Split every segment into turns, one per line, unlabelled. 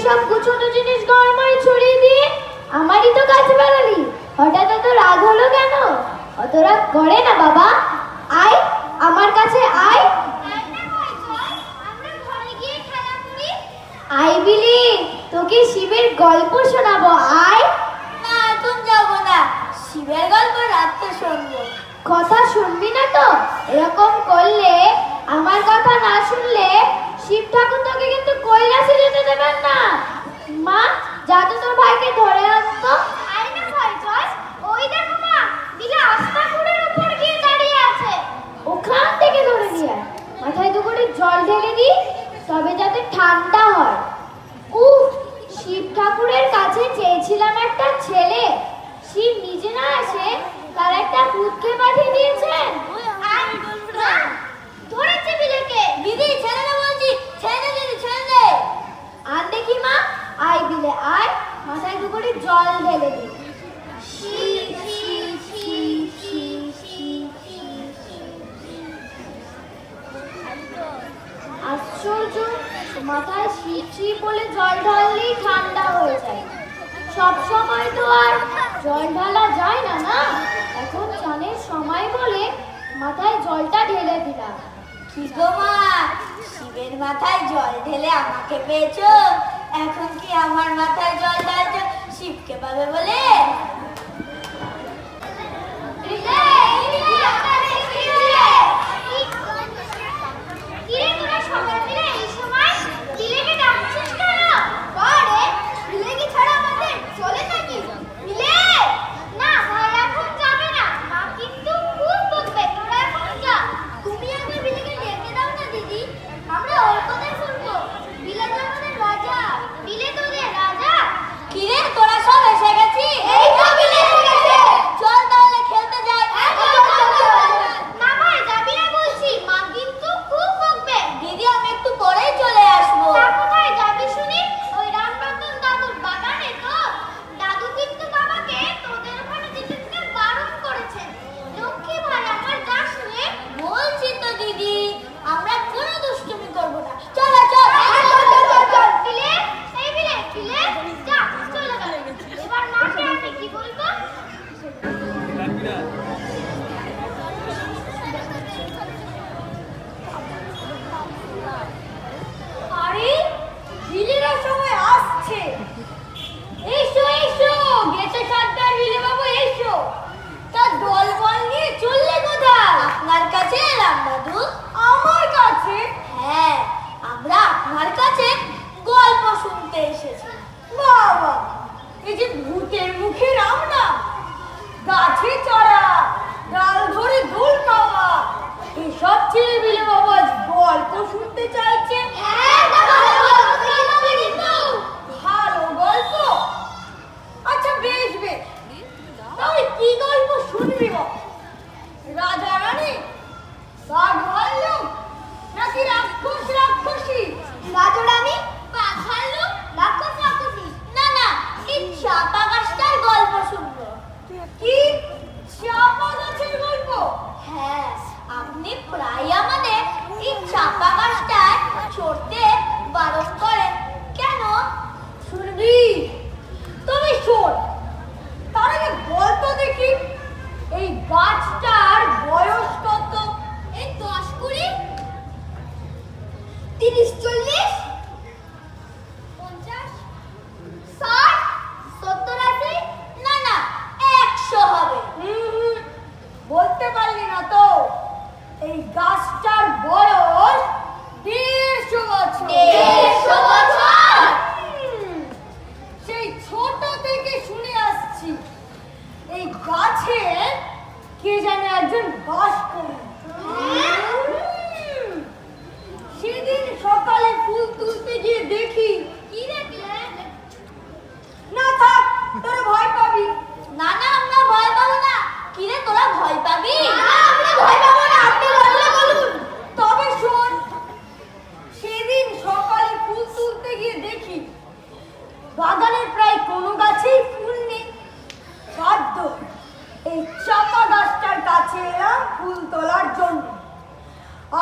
সব গুছোনো জিনিস ঘরময় ছড়িয়ে দিয়ে আমারই তো কাছে বেড়ালি, হঠাৎ এত রাগ হলো কেন? অত রাগ করে না বাবা, আয় আমার কাছে আয়। আয় বিলি, তোকে শিবের গল্প শোনাবো, আয়।
না এখন যাবো না, শিবের গল্প রাত্রে শুনবো।
কথা শুনবি না তো? এরকম করলে, আমার কথা না শুনলে শিব ঠাকুর তোকে কিন্তু কৈলাসে যেতে দেবেন না। মা, যা তো তোর ভাইকে ধরে আনতো। আয় না ভাই, চল। ওই দেখো মা, দিলে আস্তাকুড়ের উপর গিয়ে দাঁড়িয়ে আছে। ওখান থেকে ধরে নিয়ে আয়, মাথায় দু করে জল ঢেলে দি, তবে যাতে ঠান্ডা হয়। উফ, শিব ঠাকুরের কাছে চেয়েছিলাম একটা ছেলে, শিব নিজে না আসে তার একটা ভূতকে পাঠিয়ে দিয়েছেন। ধরেছে বিলেকে।
দিদি ছেড়ে দে বলছি, ছেড়ে দে, ছেড়ে দে।
আর দেখি মা, আয় বিলে আয়, মাথায় দু করে জল ঢেলে দি। আশ্চর্য, মাথায় শীত শীত বলে জল ঢাললেই ঠান্ডা হয়ে যায়। সব সময় তো আর জল ঢালা যায় না না। এখন চানের সময় বলে মাথায় জলটা ঢেলে দিলাম।
কি গো মা, শিবের মাথায় জল ঢেলে আমাকে পেয়েছো, এখন কি আমার মাথায় জল ঢালছো শিবকে পাবে বলে?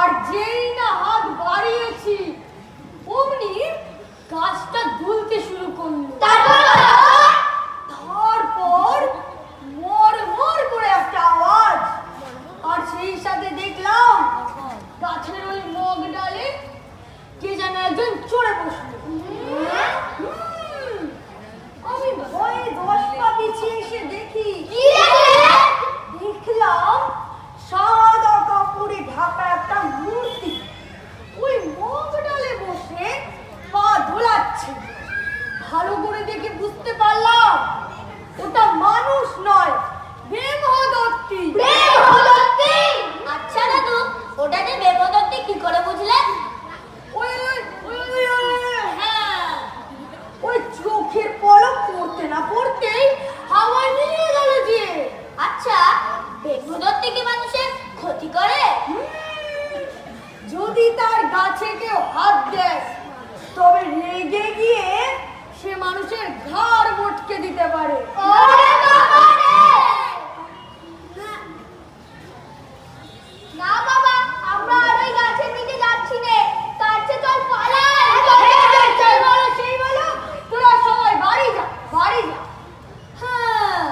আর যেই না হাত বাড়িয়েছি অমনি গাছটা দুলতে গাছে কেউ হাত দেয় তবে রেগে গিয়ে সে মানুষের ঘাড় মটকে দিতে পারে।
না বাবা, আমরা আর ওই গাছের দিকে যাচ্ছি না, তার চেয়ে চল পালাই।
সেই বলো, তোরা সবাই বাড়ি যা, বাড়ি যা।
হ্যাঁ,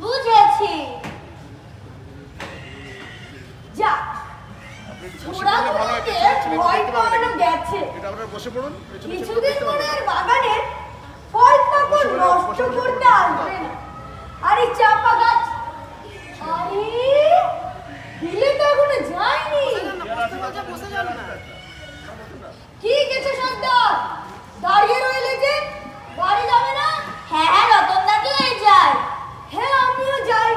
বুঝেছি।
যা, ছোড়াগুলোকে ভয় পাওয়ানো গেছে। কিছুদিন মনের বাগানের ফল পাকড় নষ্ট করতে আসবে না। আর এই চাপা গাছ, আরে দিলে তো এখনো যায়নি। কি গেছে সর্দার, দাঁড়িয়ে রইলে যে? বাড়ি যাবে না?
হ্যাঁ হ্যাঁ, রতন দাদুই যায়।
হ্যাঁ, আমিও যাই।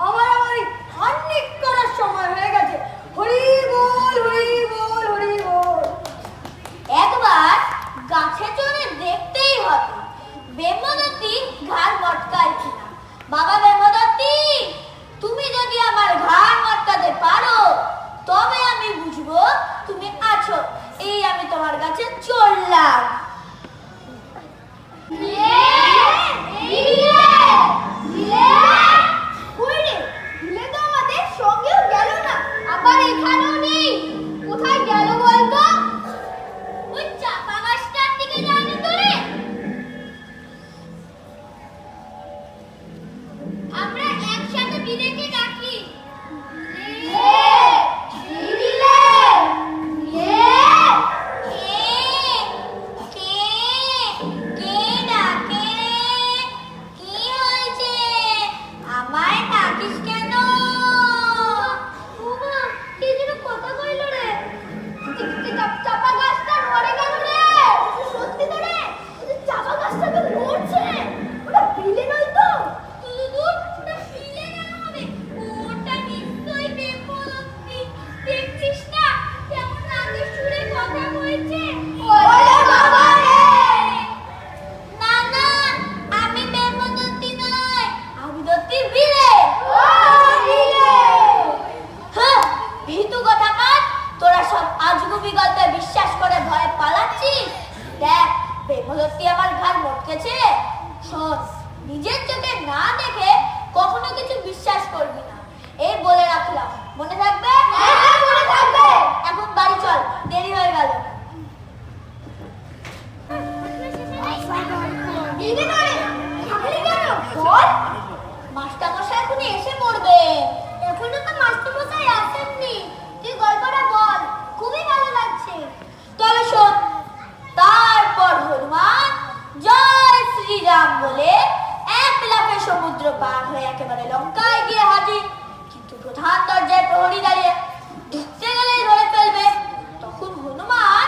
আমার খানিক করার সময় হয়ে গেছে। হরি বল, হরি বল, হরি বল।
একবার গাছে চড়ে দেখতেই হবে বেমদত্তি ঘাড় মটকায় কিনা। বাবা বেমদত্তি, তুমি যদি আমার ঘাড় মটকাতে পারো তবে আমি বুঝবো তুমি আছো। এই আমি তোমার কাছে চললাম।
সঙ্গেও গেল না, আবার এখানেও নেই। কোথায় গেল বলতো? ওই চাপা গাছটার দিকে যায়নি তোরে? আমরা একসাথে বিলেকে ডাকি। নিজের চোখে না দেখে কখনো কিছু বিশ্বাস করবি না, এই বলে রাখলাম। মনে থাকবে? হ্যাঁ, মনে থাকবে। এখন বাড়ি চল, দেরি হয়ে গেল। মাস্টারমশাই এখনই এসে পড়বে। এখনো তো মাস্টারমশাই আসেননি। তুই গল্পটা বল, খুবই ভালো লাগছে।
তবে শোন, তারপর হনুমান জয় শ্রীরাম বলে এক লাফে সমুদ্র পার হয়ে একেবারে লঙ্কায় গিয়ে হাজির। কিন্তু প্রধান দরজায় প্রহরী দাঁড়িয়ে, ঢুকতে গেলেই ধরে ফেলবে। তখন হনুমান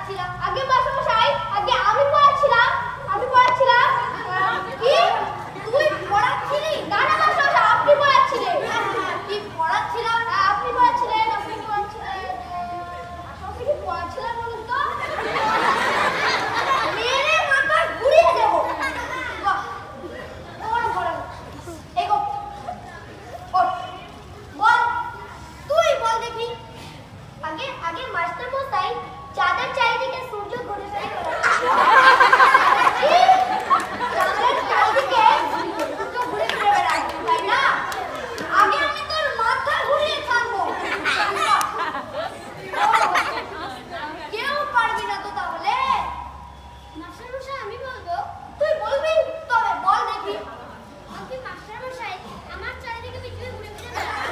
পড়াচ্ছিলাম। আগে মাস্টারমশাই, আগে আমি পড়াচ্ছিলাম। কি? তুই পড়াচ্ছিলি? না না মাস্টারমশাই, আপনি পড়াচ্ছিলেন। কি পড়াচ্ছিলাম? আপনি পড়াচ্ছিলেন। মাস্টারমশাই কি পড়াচ্ছিলাম বলুন তো? মেরে মাথা ঘুরিয়ে দেবো। আগে মাস্টারমশাই চাঁদের চারিদিকে সূর্য ঘুরে ফিরে চাঁদের চারিদিকে সূর্য ঘুরে ফিরে বেড়ায়, তাই না? আগে আমি তোর মাথা ঘুরিয়ে ছাড়বো। কেউ পারবি না তো তাহলে? মাস্টারমশাই আমি বলবো। তুই বলবি? তবে বল দেখি। আপনি মাস্টারমশাই আমার চারিদিকে পৃথিবী ঘুরে ফিরে বেড়ায়।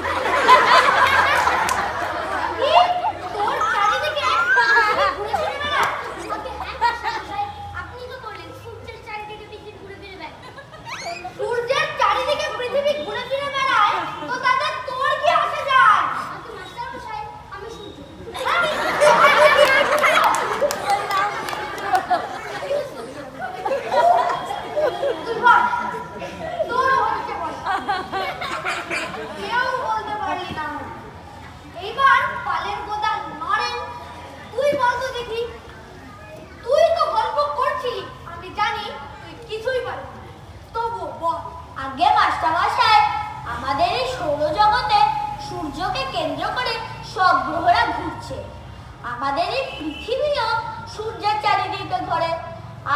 আমাদের এই পৃথিবীও সূর্যের চারিদিকে ঘোরে,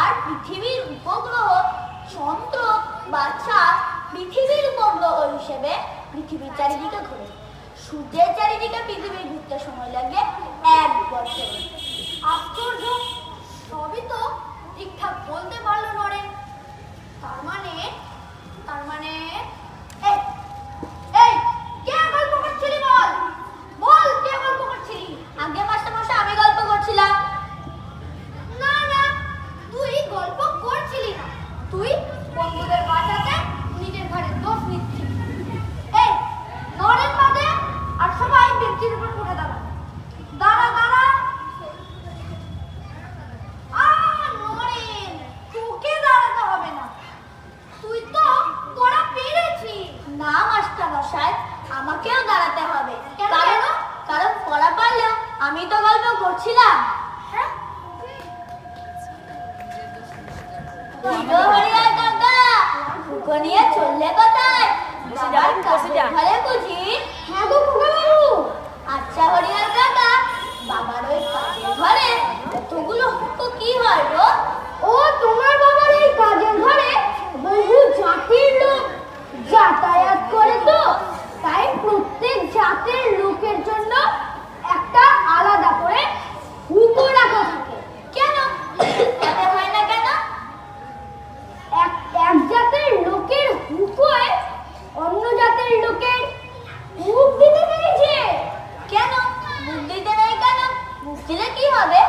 আর পৃথিবীর উপগ্রহ চন্দ্র বা চাঁদ পৃথিবীর উপগ্রহ হিসেবে পৃথিবীর চারিদিকে ঘোরে। সূর্যের চারিদিকে পৃথিবী ঘুরতে সময় লাগে 1 বছর। আশ্চর্য, সবই তো ঠিকঠাক বলতে পারলো নরেন। তার মানে এই কে গল্প করছিলি? বল কে গল্প করছিলি? আগে মাস্টারমশাই আমি গল্প করছিলাম। না না, তুই গল্প করছিলি না, তুই বন্ধুদের বাঁচাতে নিজের ঘাড়ে দোষ নিচ্ছিস। এই নরেন বাদে আর সবাই বেঞ্চির উপর উঠে দাঁড়া। নরেন, তোকে দাঁড়াতে হবে না, তুই তো পড়া পেরেছিস। না মাস্টারমশাই, আমাকেও দাঁড়াতে হবে। কারণ পড়া পারলেও আমি তো গল্প করছিলাম। নিয়ে চললে কোথায়? ঘরে বুঝি? হ্যাঁ গো খোকাবাবু। আচ্ছা হরিয়ার কাকা, বাবার ওই কাজের ঘরে কতগুলো হুঁকো কি হয় গো? ও তোমার বাবার এই কাজের ঘরে বহু জাতির লোক যাতায়াত করে, তো তাই প্রত্যেক জাতের লোকের জন্য একটা আলাদা করে হুঁকো রাখা থাকে। কেন হয় না কেন? এক জাতের লোকের হুঁকোয় অন্য জাতের লোকের মুখ দিতে নেই যে। কেন মুখ দিতে নেই? কেন মুখ দিলে কি হবে?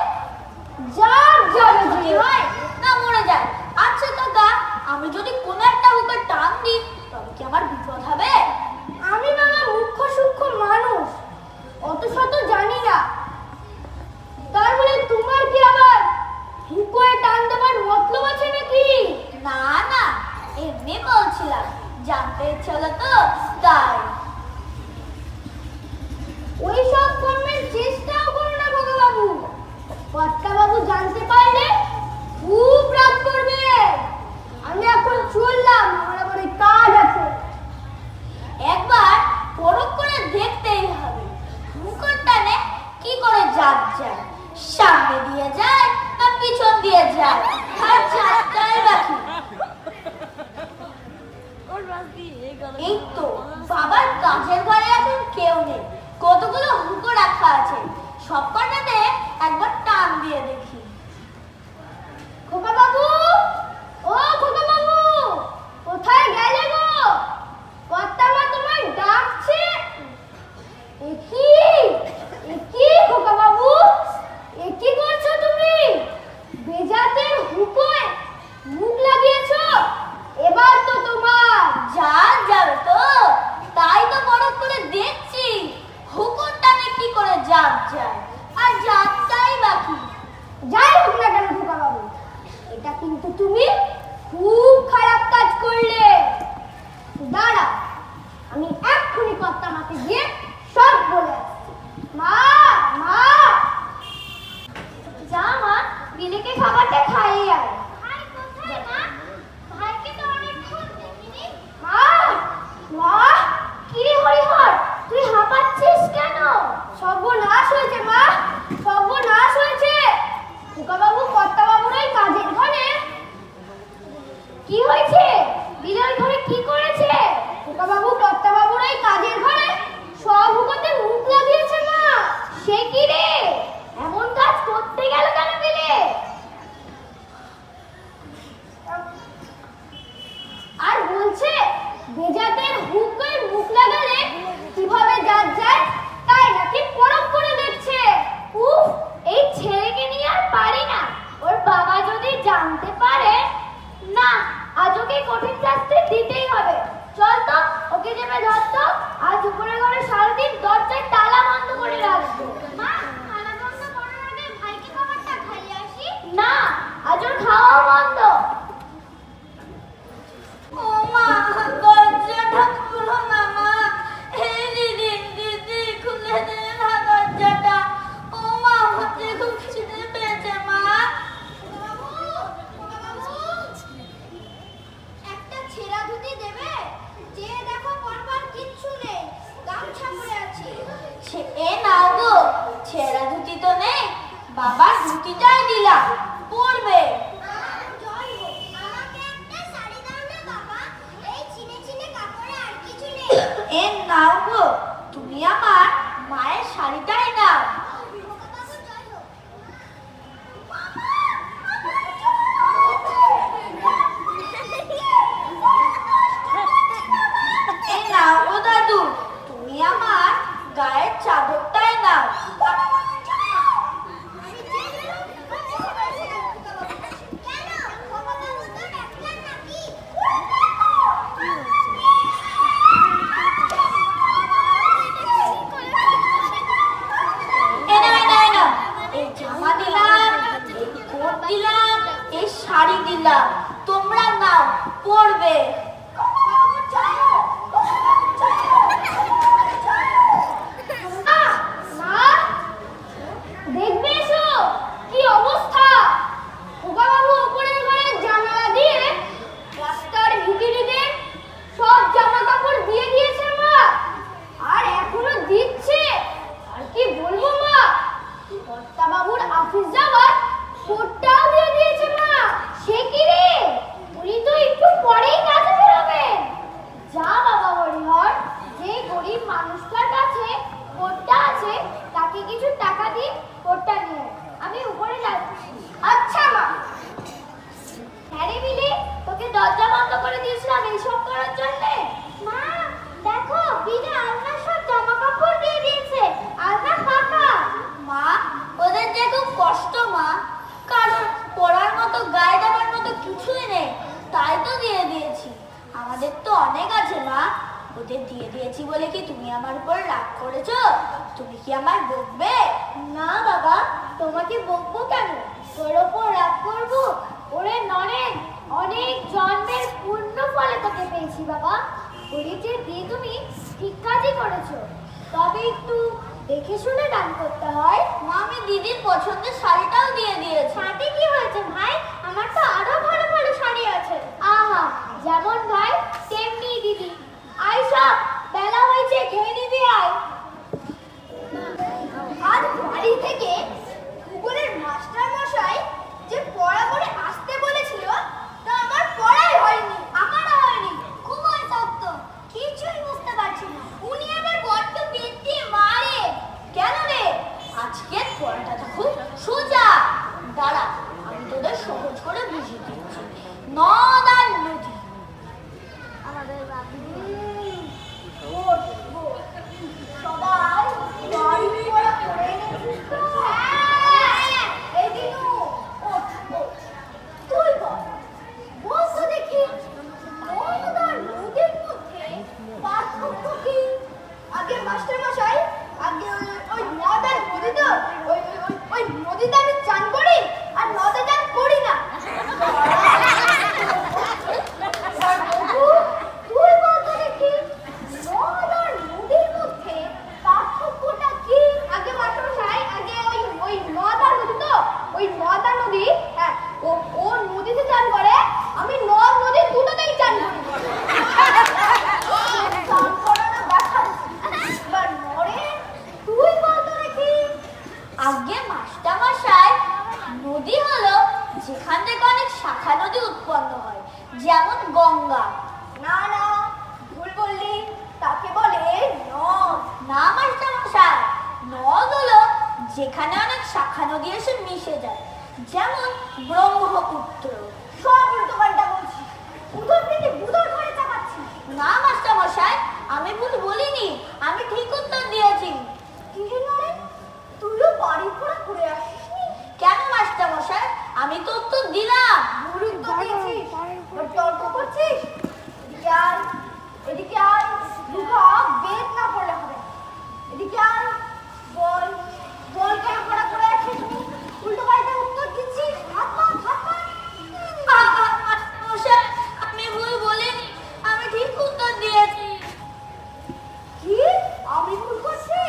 যার যাবে কি হয় না মরে যায়। আচ্ছা কাকা, আমি যদি কোনো একটা হুঁকো টান দিই তবে কি আমার বিপদ হবে? আমি বাবা মুখ্য সূক্ষ্ম মানুষ, অত শত জানি না। তার বলে তোমার কি আবার হুঁকোয় টান দেওয়ার মতলব আছে নাকি? না না, এমনি বলছিলাম, জানতে ইচ্ছে হলো তো তাই। ওইসব কর্মের চেষ্টাও করো না খোকাবাবু, কর্তাবাবু জানতে পারলে খুব রাগ করবে। আমি এখন চললাম, আমার আবার কাজ আছে। একবার পরখ করে দেখতেই হবে হুঁকোর টানে কি করে জাত যায়, সামনে দিয়ে যায় না পিছন দিয়ে যায়, আর জাতটাই বাকি। এই তো বাবার কাজের ঘরে এখন কেউ নেই, কতগুলো হুঁকো রাখা আছে, সব কটাতে একবার টান দিয়ে দেখি। খোকা বাবু, ও খোকা বাবু, কোথায় গেলে গো? কর্তামা তোমায় ডাকছে। একি খোকা বাবু, একি করছো তুমি? বেজাতের হুঁকোয় মুখ লাগিয়েছো, এবার তো তোমার জাত যাবে তো। তাই তো বড় করে দেখছি হুঁকোর টানে কি করে জাত যায়, আর জাতটাই বাকি।
তুমি খুব খারাপ কাজ করলে। দাঁড়া, আমি এক্ষুনি কর্তা মাকে গিয়ে সব বলে আসছি। মা, মা,
যা মা, বিলিকে খাবারটা খাইয়ে আয়।
ভাই কোথায় মা? ভাইকে তো অনেকক্ষণ দেখিনি।
মা, মা,
কি রে হরিহর, তুই হাঁপাচ্ছিস কেন?
সর্বনাশ হয়েছে মা, সর্বনাশ হয়েছে। খোকাবাবু কর্তাবাবুর ওই কাজের ঘরে।
কি হয়েছে? বিলি ওই ঘরে কি করেছে?
খোকাবাবু কর্তাবাবুর ওই কাজের ঘরে সব হুকোতে মুখ লাগিয়েছে মা।
সে কি রে, এমন কাজ করতে গেল কেন বিলি?
আর বলছে বেজাতের হুকের মুখ লাগালে কিভাবে জাত যায় তাই নাকি পরখ করে দেখছে।
উফ, এই ছেলেকে নিয়ে আর পারি না। ওর বাবা যদি জানতে পারে, না, আজ ওকে কঠিন শাস্তি দিতেই হবে। চল তো, ওকে চেপে ধর তো। আজ উপরে ঘরে সারাদিন দরজায় তালা বন্ধ করে রাখবো।
মা, খানা বন্ধ করার আগে ভাইকে খাবারটা খাইয়ে আসি।
না, আজ ওর খাওয়া বন্ধ।
ও মা, দরজাটা খুলো না মা। এই দিদি, দিদি খুলে দে না দরজাটা। ও মা, আমার যে খুব খিদে পেয়েছে মা। একটা ছেঁড়া ধুতি দেবে? যে দেখো পরপর কিচ্ছু নেই, গামছা পরে আছি। এ নাও গো, ছেঁড়া ধুতি তো নেই, বাবার ধুতিটাই দিলাম, পরবে। এ নাও গো, তুমি আমার মায়ের শাড়িটাই নাও। এ নাও গো দাদু, তুমি আমার গায়ের চাদরটাই নাও। এই জামা দিলাম, এই কোট দিলাম, এই শাড়ি দিলাম, তোমরা নাও, পরবে।
মা, দেখবে এসো কি অবস্থা। খোকাবাবু উপরের ঘরের জানালা দিয়ে রাস্তার ভিখিরিদের সব জামা কাপড় দিয়ে দিয়েছে মা। আর এখনো দিচ্ছে। আর কি বলবো মা, কর্তাবাবুর অফিস যাওয়ার কোটটাও দিয়ে দিয়েছে মা।
সে কি রে, উনি তো একটু পরেই কাজে বেরোবেন। যা বাবা হরিহর, যে গরিব মানুষটার কাছে কোটটা আছে তাকে কিছু টাকা দিয়ে কোটটা নিয়ে আয়। আমি উপরে যাচ্ছি।
আচ্ছা মা।
হ্যাঁ রে বিলি, তোকে দরজা বন্ধ করে দিয়েছিলাম এইসব করার জন্য। মা দেখো, বিলি আলনার সব জামা কাপড় দিয়ে দিয়েছে, আলনা ফাঁকা।
মা, ওদের যে খুব কষ্ট মা, কারণ পড়ার মতো গায়ে দেওয়ার মতো কিছুই নেই, তাই তো দিয়ে দিয়েছি। আমাদের তো অনেক আছে মা, ওদের দিয়ে দিয়েছি বলে কি তুমি আমার উপর রাগ করেছো? তুমি কি আমায় বকবে?
না বাবা, তোমাকে বকবো কেন? তোর ওপর রাগ করবো? ওরে নরেন, অনেক জন্মের পূর্ণ ফলে তোকে পেয়েছি বাবা। ওরে যে দিয়ে তুমি ঠিক কাজই করেছো, তবে একটু দেখে শুনে দান করতে হয়।
মা, আমি দিদির পছন্দের শাড়িটাও দিয়ে দিয়েছি।
শাড়ি কি হয়েছে ভাই? আমার তো আরো ভালো ভালো শাড়ি আছে। আহা, যেমন ভাই তেমনি দিদি। আয় সব, বেলা হয়েছে, খেয়ে নিবি আয়।
আজ বাড়ি থেকে ভূগোলের মাস্টার মশাই যে পড়া করে আসতে বলেছিল তা আমার পড়াই হয়নি।
আমারও হয়নি, খুব অসত্য, কিছুই বুঝতে পারছি না। উনি আবার বড্ড পেট দিয়ে মারে। কেন রে? আজকের পড়াটা তো খুব সোজা। যেখান থেকে অনেক শাখা নদী উৎপন্ন হয়, যেমন গঙ্গা।
না না, ভুল বললি, তাকে বলে নদ।
না মাস্টারমশাই, নদ হলো যেখানে অনেক শাখা নদী এসে মিশে যায়, যেমন ব্রহ্মপুত্র।
সব উল্টো পাল্টা বলছি, উদর পেটে বুদর ঘরে চাপাচ্ছি।
না মাস্টারমশাই, আমি ভুল বলিনি, আমি ঠিক উত্তর দিয়েছি।
কি হলো রে, তুইও বাড়ি ঘোরা করে আসিসনি?
কেন মাস্টারমশাই, আমি তো উত্তর দিলাম।
ভুল উত্তর দিয়েছিস, এবার তর্ক করছিস? এদিকে আয়, এদিকে আয়, দুঘা বেদ না পড়লে হবে। এদিকে আয়, বল, বল কেন পড়া করে আসিস? উল্টো পাল্টা উত্তর দিচ্ছিস, হাত পা, হাত পা।
মাস্টারমশাই, আমি ভুল বলিনি, আমি ঠিক উত্তর দিয়েছি।
কি? আমি ভুল করছি?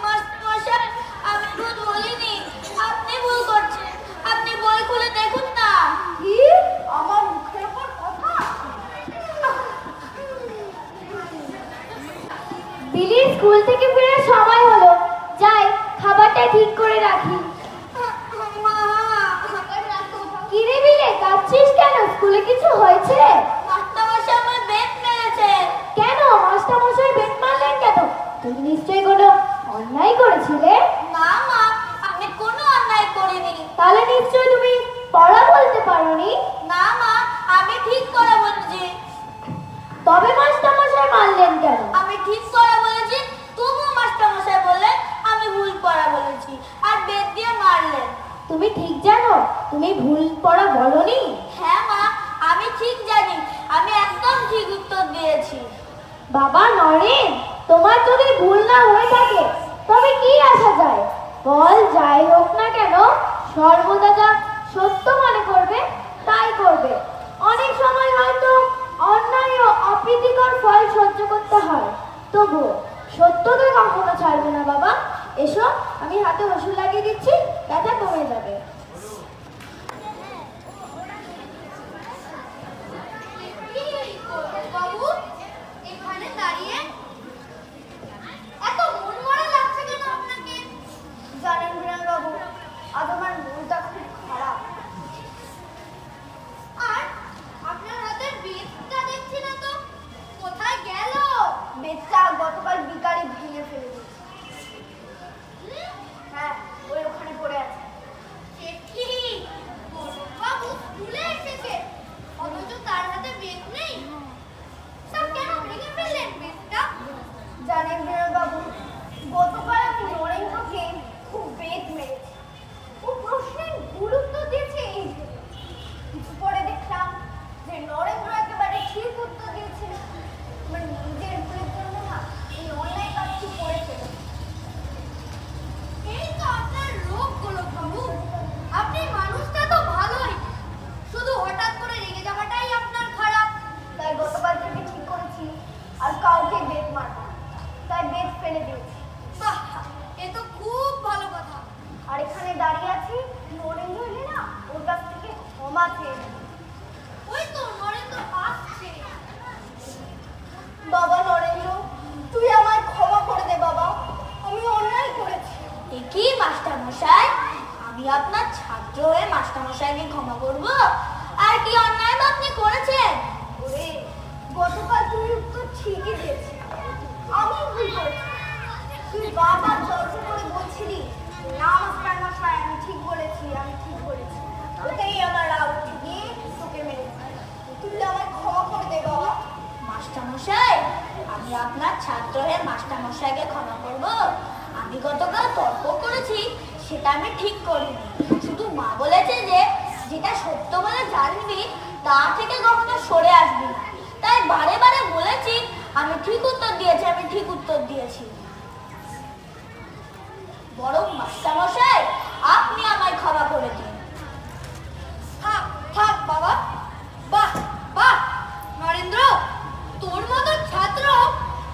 মাস্টারমশাই, আমি ভুল বলিনি, আপনি ভুল করছেন, আপনি বই খুলে দেখুন না।
কি? আমার মুখের উপর কথা?
বিলির স্কুল থেকে ফেরার সময় হলো, যাই খাবারটা ঠিক করে রাখি। কি রে বিলে, কাঁদছিস কেন? স্কুলে কিছু হয়েছে?
মাস্টারমশাই আমার বেত মেরেছে।
কেন মাস্টারমশাই বেত মারলেন কেন? তুমি নিশ্চয়ই কোনো অন্যায় করেছিলে?
না মা, আমি কোনো অন্যায় করিনি।
তাহলে নিশ্চয়ই তুমি পড়া বলতে পারোনি?
না মা, আমি ঠিক করে বলেছি।
তবে মাস্টারমশাই মারলেন কেন?
আমি ঠিক করে বলেছি, তবুও মাস্টারমশাই বললেন আমি ভুল পড়া বলেছি আর বেত দিয়ে মারলেন।
তুমি ঠিক জানো তুমি ভুল পড়া বলনি?
হ্যাঁ মা, আমি ঠিক জানি, আমি একদম ঠিক উত্তর দিয়েছি।
বাবা নরেন, তোমার যদি ভুল না হয়ে থাকে তবে কি আসা যায়? বল যাই হোক না কেন, সর্বদা যা সত্য মনে করবে তাই করবে। অনেক সময় হয়তো অন্যায় ও অপ্রীতিকর ফল সহ্য করতে হয়, তবু সত্যকে কখনো ছাড়বে না বাবা। এসো, আমি হাতে ওষুধ লাগিয়ে দিচ্ছি, ব্যথা কমে যাবে।
বাবু, এখানে দাঁড়িয়ে এত মন মরা লাগছে কেন আপনাকে? জানেন বিরান বাবু, আজ আমার মনটা খুব খারাপ। আর আপনার হাতে বেতটা দেখছি না তো, কোথায় গেল? বেতটা গতকাল বিকালে ভেঙে ফেলে দিয়েছি। হ্যাঁ, ওই ওখানে পড়ে আছে। বাবু স্কুলে এসেছে, অথচ তার হাতে বেত নেই। স্যার কেন ভেঙে ফেললেন বেতটা? জানেন বিরান বাবু, গতকাল আমি নরেন্দ্রকে খুব বেত মেরেছি। ও প্রশ্নের ভুল উত্তর দিয়েছে এই ভেবে। কিছু পরে দেখলাম যে নরেন্দ্র একেবারে ঠিক উত্তর দিয়েছিল। আমার নিজের ভুলের জন্য না এই অন্যায় কাজটি করে ফেলেছি। এই তো আপনার রোগ হলো বাবু। আপনি মানুষটা তো ভালোই, শুধু হঠাৎ করে রেগে যাওয়াটাই আপনার খারাপ। তাই গতকাল থেকে ঠিক করেছি আর কাউকে বেত মারব না। তাই বেত ফেলে দিয়েছি। বাহ, এ তো খুব ভালো কথা। আর এখানে দাঁড়িয়ে আছি, নরেন্দ্র এলে না ওর কাছ থেকে ক্ষমা চেয়ে নেব। ওই তো নরেন্দ্র আসছে। বাবা নরেন্দ্র, তুই আমায় ক্ষমা করে দে বাবা, আমি অন্যায় করেছি।
এ কি মাস্টারমশাই, আমি আপনার ছাত্র হয়ে মাস্টারমশাইকে ক্ষমা করব? আর কি অন্যায় বা আপনি করেছেন?
ওরে, গতকাল তুই উত্তর ঠিকই দিয়েছিস, আমি ভুল করেছি। তুই বাবা জড় করে বলছিলি, না মাস্টারমশাই আমি ঠিক বলেছি, আমি ঠিক বলেছি। ওটাই আমার রাগ উঠে গিয়ে তোকে মেরেছি। তুই আমায় ক্ষমা করে দে বাবা।
মাস্টারমশাই, আমি আপনার ছাত্র হয়ে মাস্টারমশাইকে ক্ষমা করব? আমি গতকাল তর্ক করেছি, সেটা আমি ঠিক করিনি। শুধু মা বলেছে যে যেটা সত্য বলে জানবি তা থেকে কখনো সরে আসবি না, তাই বারে বারে বলেছি আমি ঠিক উত্তর দিয়েছি, আমি ঠিক উত্তর দিয়েছি। বরং মাস্টারমশাই আপনি আমায় ক্ষমা করে দিন।
থাক থাক বাবা। বাহ বাহ নরেন্দ্র, তোর মতো ছাত্র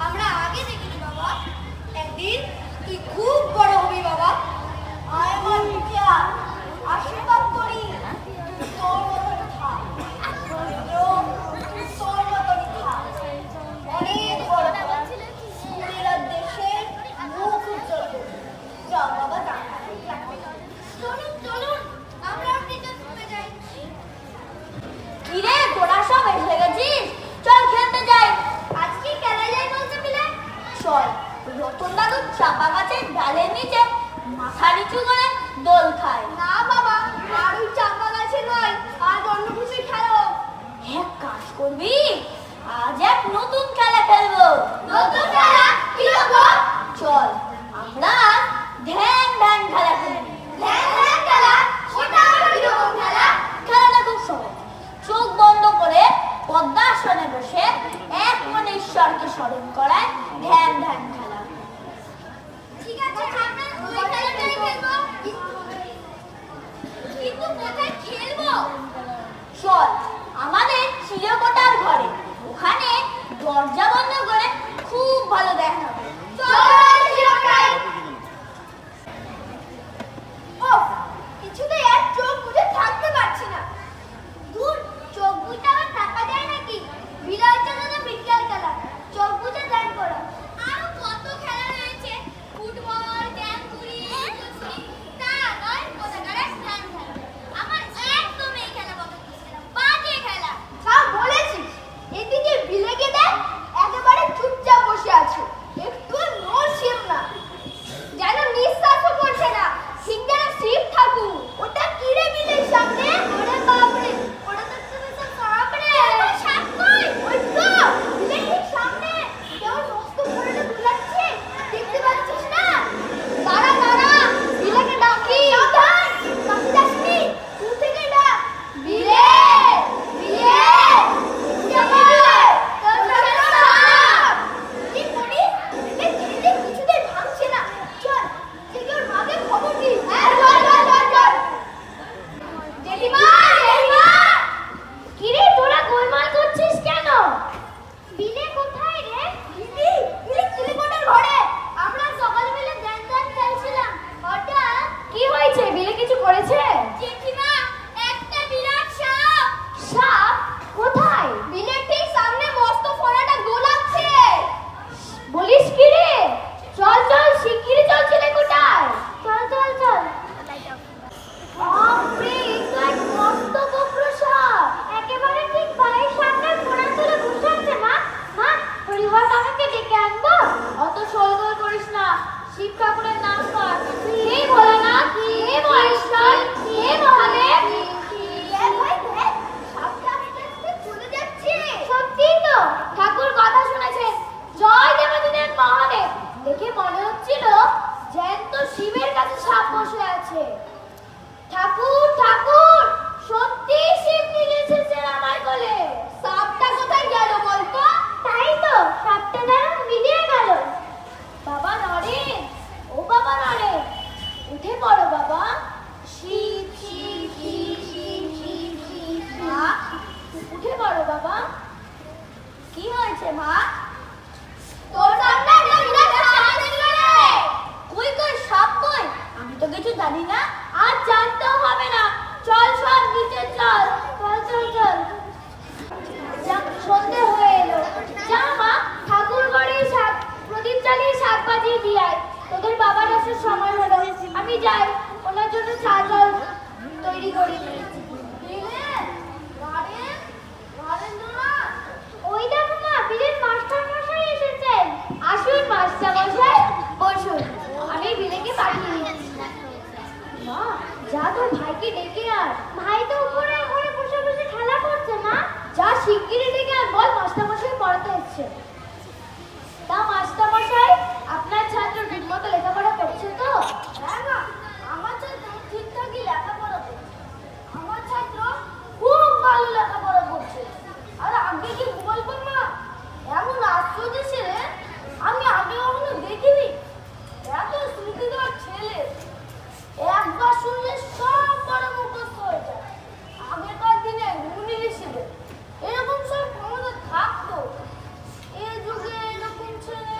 আমরা আগে দেখিনি বাবা। একদিন তুই খুব বড় হবি বাবা। আয় আমার বিটিয়া, আশীর্বাদ করি তুই তোর মতন থাক। নরেন্দ্র, তুই তোর মতনই থাক, অনেক বড় হবি। স্কুলের আর দেশের মুখ উজ্জ্বল করবি। যা বাবা, যা। শোনো
কিন্তু কোথায় খেলবো? চল আমাদের চিরকোটার ঘরে, ওখানে দরজা বন্ধ করে খুব ভালো দেখা হবে। কিছুতেই আর চোখ বুঝে থাকতে পারছি না। দূর, চোখ বুঝে আবার থাকা যায় নাকি? বিদায় চলে বিজ্ঞান খেলা, চোখ বুঝে ধ্যান করো। আরো কত খেলা রয়েছে, ফুটবল, ড্যাঙ্গুলি, তা নয় কোথাকার ধ্যান খেলা। আমার একদম এই খেলা পছন্দ হচ্ছে না, বাজে খেলা।
সব বলেছিস, এদিকে বিলেকে দেখ একেবারে চুপচাপ বসে আছে, একটু নড়ছেও না, যেন নিঃশ্বাসও করছে না, ঠিক যেন শিব ঠাকুর। ওটা কি রে বিলের সামনে? ওরে বাপরে, ওটা তো তুমি তো সাপ রে। সাপ কই? ওই তো বিলের ঠিক সামনে, কেউ নষ্ট করে বুলাচ্ছে, দেখতে পাচ্ছিস না? দাঁড়া দাঁড়া, বিলেকে ডাকি। সাবধান, কাছে যাসনি, দূর থেকে ডাক। বিলে, বিলে, বিলে, তোর সাথে সাপ। কি করি? বিলে চিনিতে কিছুতেই ভাঙছে না। চল, থেকে ওর মাকে খবর দিই। হ্যাঁ, চল চল চল চল। জেঠিমা, জেঠিমা।
কি রে, তোরা গোলমাল করছিস কেন?
বিলে কোথায় রে? দিদি, বিলে চিলেকোটার ঘরে। আমরা সকালবেলা ধ্যান ধ্যান খেলছিলাম, হঠাৎ।
কি হয়েছে? বিলে কিছু করেছে?
জেঠিমা, একটা বিরাট সাপ।
সাপ? কোথায়?
বিলের ঠিক সামনে মস্ত ফোনাটা দোলাচ্ছে।
বলিস কি রে? চল চল, শিগগিরই চল চিলেকোঠায়। চল চল চল। বাপরে, এ তো এক মস্ত বক্র সাপ, একেবারে ঠিক বাড়ির সামনে ফোনার তলে বসে আছে। মা, মা, হরিহর কাকাকে ডেকে আনবো? অত শোরগোল করিস না, শিব ঠাকুরের নাম কর। হে ভোলানাথ, হে মহেশ্বর, হে মহাদেব।
চলে যাচ্ছে।
সত্যি তো, ঠাকুর কথা শুনেছে। জয় দেবদিনের মহাদেব। দেখে মনে হচ্ছিল জ্যান্ত শিবের কাছে সাপ বসে আছে। ঠাকুর ঠাকুর, সত্যি শিব নিজে এসেছেন আমার কোলে।
সাপটা কোথায় গেল বলতো?
তাই তো, সাপটা যেন মিলিয়ে গেল। বাবা নরেন, ও বাবা নরেন, উঠে পড়ো বাবা। শিব শিব শিব শিব শিব শিব। মা, উঠে পড়ো বাবা।
কি হয়েছে মা?
তোর সামনে একটা বিরাট সাপ দেখলো রে।
কই কই, সাপ কই? আমি তো কিছু জানি না।
আর জানতেও হবে না, চল সব নিচে চল। চল চল চল। যা, সন্ধে হয়ে এলো। যা মা, ঠাকুর ঘরে প্রদীপ জ্বালিয়ে শাক বাজিয়ে দিয়ে আয়। তোদের বাবার আসার সময় হলো, আমি যাই, ওনার জন্য চা জল তৈরি করি। ওই দেখো মা, বিলের মাস্টার মশাই এসেছেন। আসুন মাস্টার মশাই, বসুন, আমি বিলেকে পাঠিয়ে দিচ্ছি। মা, যা তোর ভাইকে ডেকে আন। ভাই তো উপরে ঘরে বসে বসে খেলা করছে। মা, যা শিগগিরই ডেকে আন, বল মাস্টার মশাই পড়াতে এসেছে। তা মাস্টার মশাই, আপনার ছাত্র ঠিকমতো লেখাপড়া করছে তো?
হ্যাঁ মা, আমার ছাত্র ঠিকঠাকই লেখাপড়া করছে। আমার ছাত্র খুব ভালো লেখাপড়া করছে। আর আগে কি বলবো মা, এমন আশ্চর্য ছেলে আমি আগে কখনো দেখিনি। এত স্মৃতিধর ছেলে, একবার শুনলে সব বড় মুখস্থ হয়ে যায়। আগেকার দিনে মুনি ঋষিদের এরকম সব ক্ষমতা থাকতো। এই যুগে এরকম ছেলে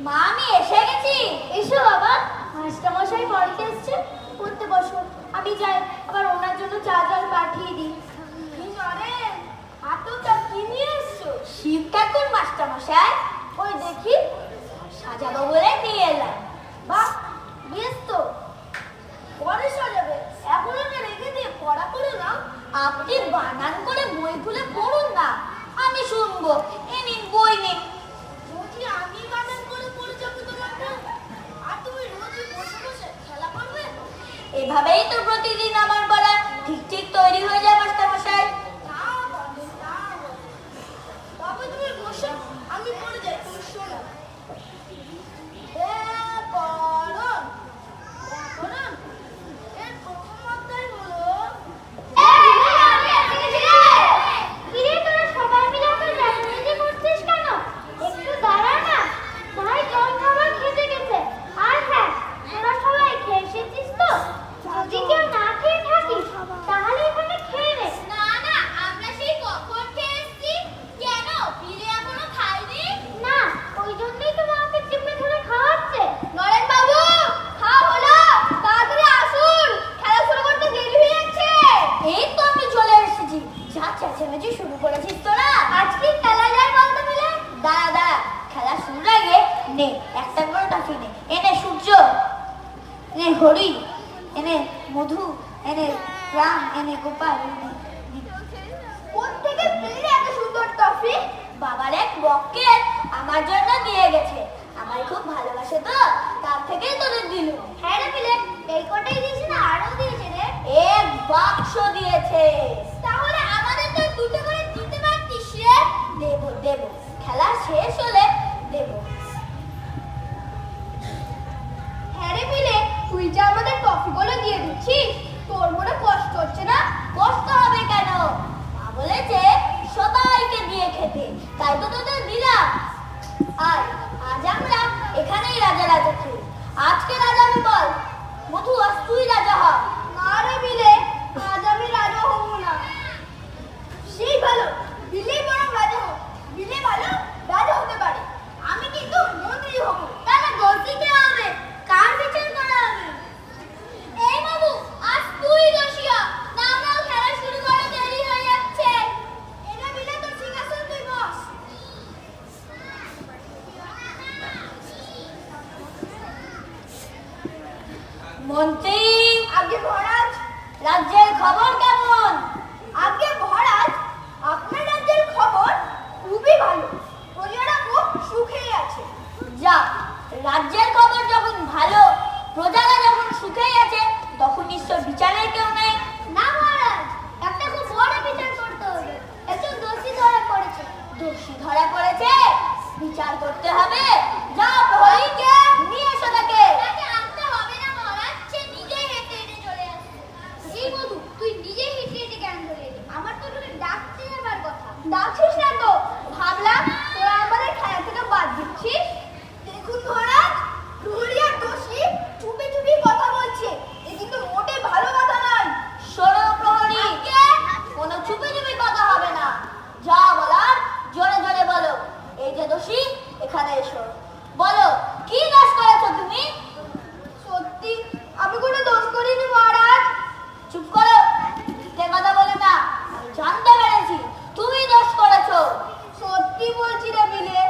মা, আমি এসে গেছি।
এসো বাবা, মাস্টার মশাই পড়তে এসছে, পড়তে বসো। আমি যাই, আবার ওনার জন্য চা জল পাঠিয়ে দিই।
কি জানে হাতটা কি নিয়ে এসছো?
শিব ঠাকুর মাস্টার মশাই,
ওই দেখি।
সাজাবো বলে নিয়ে এলাম।
বাহ, বেশ তো, পরে সাজাবে, এখন আমি রেখে দিয়ে পড়া করে নাও।
আপনি বানান করে বই খুলে পড়ুন না, আমি শুনবো। এ নিন বই নিন।
যদি আমি বানান করে পড়ে যাবো তোমার বই, আর তুমি রোজই বসে বসে খেলা করবে?
এভাবেই তো প্রতিদিন আমার পড়া ঠিক ঠিক তৈরি হয়ে যায় মাস্টার মশাই।
না বাবা, না বাবা। তবে তুমি বসো, আমি পড়ে যাই, তুমি শোনো। ব্যাকরণ, ব্যাকরণ এর প্রথম অধ্যায় হলো
কিরে, তোরা সবাই মিলে ওকে ল্যাংড়াজি করছিস
হরি, এনে মধু, এনে রাম, এনে গোপাল।
কোত্থেকে পেলে এত সুন্দর টফি?
বাবার এক বক্কের আমার জন্য দিয়ে গেছে। আমার খুব ভালোবাসে তো, তার থেকেই তোদের দিল।
হ্যাঁ রে বিলে, এই কটাই দিয়েছে না আরো দিয়েছে রে?
এক বাক্স দিয়েছে।
তাহলে আমাদের তো দুটো করে দিতে পারতিস রে।
দেবো দেবো, খেলা শেষ হলে দেবো।
হ্যাঁ রে বিলে, তুই যে আমাদের টফিগুলো দিয়ে দিচ্ছিস, তোর মনে কষ্ট হচ্ছে না?
কষ্ট হবে কেন? মা বলেছে সবাইকে দিয়ে খেতে, তাই তো তোদের দিলাম। আর আজ আমরা এখানেই রাজা রাজা খেলি। আজকে রাজা আমি বল। মধু, আজ তুই রাজা হ।
না রে বিলে, আজ আমি রাজা হব না। সেই ভালো, বিলে বরং রাজা হোক। বিলে ভালো রাজা হতে পারে, আমি কিন্তু মন্ত্রী হব।
তাহলে দোষী কে হবে? কার বিচার করা হবে? এই বাবু, আজ তুই দোষী হ, না আমরাও খেলা শুরু করে দেরি হয়ে যাচ্ছে।
এনে বিলে তোর সিংহাসন তুই বস।
মন্ত্রী,
আগে মহারাজ।
রাজ্যের খবর কেমন?
আগে মহারাজ, আপনার রাজ্যের খবর খুবই ভালো। প্রজারা খুব সুখেই আছে।
যা, রাজ্যের খবর যখন ভালো, প্রজারা যখন সুখেই আছে, তখন নিশ্চয় বিচারের কেউ নেই।
না মহারাজ, একটা খুব বড় বিচার করতে হবে। একজন দোষী ধরা পড়েছে।
দোষী ধরা পড়েছে, বিচার করতে হবে। যা, প্রহরীকে নিয়ে এসো তাকে।
তাকে আনতে হবে না মহারাজ, সে নিজেই হেঁটে হেঁটে চলে আসবে। এই মধু, তুই নিজেই হেঁটে হেঁটে কেন চলে এলি? আমার তো তোকে ডাকতে যাবার কথা।
ডাকছিস না তো, ভাবলাম তোরা আমাদের খেলা থেকে বাদ দিচ্ছিস। দেখুন মহারাজ, প্রহরী আর দোষী চুপি চুপি কথা বলছে। এ কিন্তু মোটে ভালো কথা নয়।
শোনো প্রহরী, কোনো চুপি চুপি কথা হবে না। যা বলার জোরে জোরে বলো। এই যে দোষী, এখানে এসো। বলো, কি দোষ করেছো তুমি?
সত্যি আমি কোনো দোষ করিনি মহারাজ।
চুপ করো, মিথ্যে কথা বলে না। আমি জানতে পেরেছি তুমি দোষ করেছো।
সত্যি বলছি রে বিলে,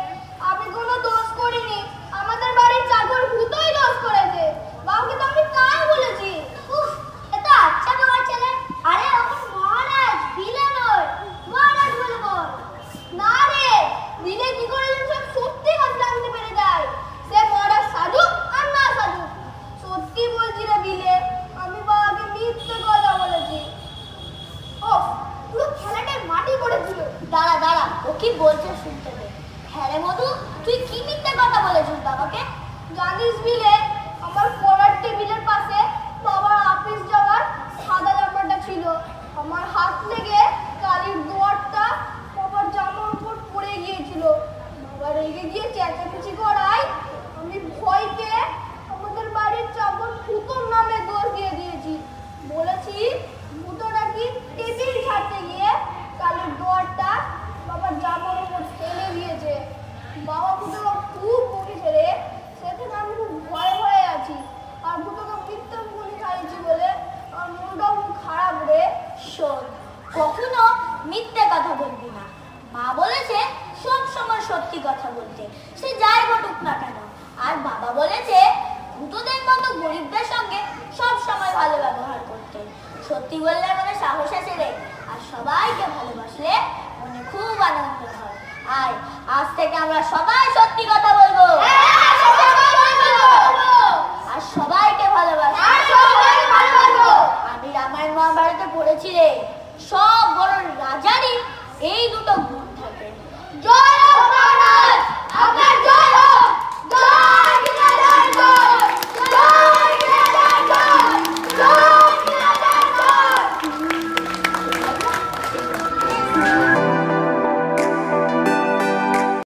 আমি কোনো দোষ করিনি। আমাদের বাড়ির চাকর ভূতই দোষ করেছে। বাবাকে তো আমি তাই বলেছি।
উফ, এত আচ্ছা বাবার ছেলে। আরে এখন মহারাজ, বিলে নয়, মহারাজ বলে বল।
না রে, বিলে কি করে যেন সব সত্যি কথা জানতে পেরে যায়। সে মহারাজ সাধু আর না সাধু। সত্যি বলছি রে বিলে, আমি বাবাকে মিথ্যে কথা বলেছি। ওফ, পুরো খেলাটাই মাটি করে দিল।
দাঁড়া দাঁড়া, ও কি বলছে শুনতে দে। হ্যাঁ রে মধু, তুই কি মিথ্যে কথা বলেছিস বাবাকে?
জানিস বিলে, আমার পড়ার টেবিলের পাশে বাবার অফিস যাওয়ার সাদা জামাটা ছিল। আমার হাত লেগে কালির দুয়ারটা বাবার জামার উপর পড়ে গিয়েছিল। বাবা রেগে গিয়ে চেঁচামেচি করায় আমি ভয় পেয়ে আমাদের বাড়ির চাকর ফুটোর নামে দোষ দিয়ে দিয়েছি। বলেছি ফুটো নাকি টেবিল ছাড়তে গিয়ে কালির দুয়ারটা বাবার জামার উপর ফেলে দিয়েছে। বাবা ফুটোকে খুব বকেছে রে। সেখানে আমি খুব ভয়ে ভয়ে আছি। আর ফুটোকে মিথ্যে বলি খাইছি বলে আমার মনটাও খুব খারাপ রে।
শোন, কখনো মিথ্যে কথা বলবি না। মা বলেছে সব সময় সত্যি কথা বলতে, সে যাই ঘটুক না কেন। আর বাবা বলেছে ভূতদের মতো গরিবদের সঙ্গে সব সময় ভালো ব্যবহার করতে। সত্যি বললে মনে সাহস আসে রে, আর সবাইকে ভালোবাসলে মনে খুব আনন্দ হয়। আয়, আজ থেকে আমরা সবাই সত্যি কথা বলবো।